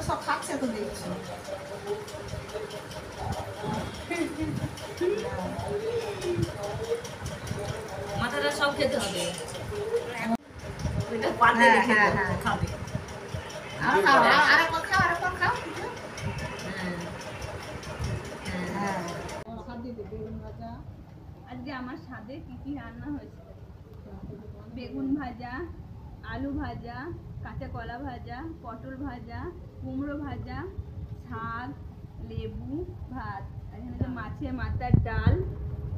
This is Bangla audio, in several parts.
সব খাচ্ছে তো দেখছি। মাথাটা সব খেতে হবে। হ্যাঁ হ্যাঁ হ্যাঁ খাবে। আরেকবার খাও আরেকবার খাও। হ্যাঁ আজকে আমার স্বাদে কি কি রান্না হয়েছে? বেগুন ভাজা, আলু ভাজা, কাঁচা কলা ভাজা, পটল ভাজা, কুমড়ো ভাজা, শাক, লেবু, ভাত। আর এখানে যে মাছের মাথার ডাল,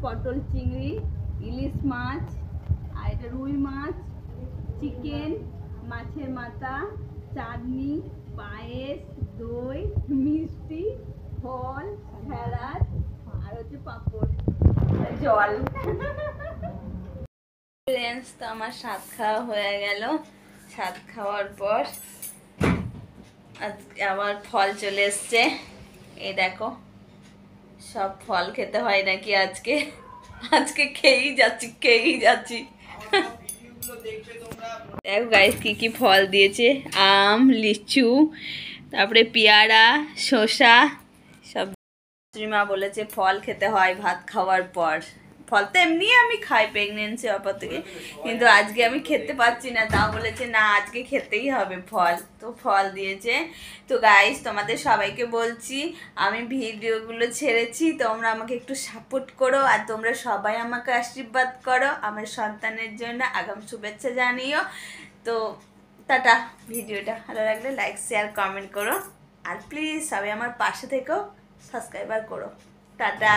পটল চিংড়ি, ইলিশ মাছ, আর এটা রুই মাছ, চিকেন, মাছের মাথা, চাটনি, পায়েস, দই, মিষ্টি, ফল, স্যালাড, আর হচ্ছে পাঁপড়, জল। ফ্রেন্ডস, তো আমার স্বাদ খাওয়া হয়ে গেল। স্বাদ খাওয়ার পর আজকে আবার ফল চলে এসছে। এই দেখো, সব ফল খেতে হয় নাকি আজকে। আজকে খেয়েই যাচ্ছি। দেখো গাইস কি কি ফল দিয়েছে। আম, লিচু, তারপরে পেয়ারা, শসা সব। মা বলেছে ফল খেতে হয় ভাত খাওয়ার পর। ফল তো এমনি আমি খাই প্রেগনেন্সি অপর থেকে, কিন্তু আজকে আমি খেতে পারছি না, তাও বলেছে না আজকে খেতেই হবে ফল। তো ফল দিয়েছে। তো গাইস, তোমাদের সবাইকে বলছি, আমি ভিডিওগুলো ছেড়েছি, তোমরা আমাকে একটু সাপোর্ট করো, আর তোমরা সবাই আমাকে আশীর্বাদ করো আমার সন্তানের জন্য, আগাম শুভেচ্ছা জানিও। তো টাটা। ভিডিওটা ভালো লাগলে লাইক শেয়ার কমেন্ট করো, আর প্লিজ সবাই আমার পাশে থেকেও সাবস্ক্রাইবার করো। টাটা।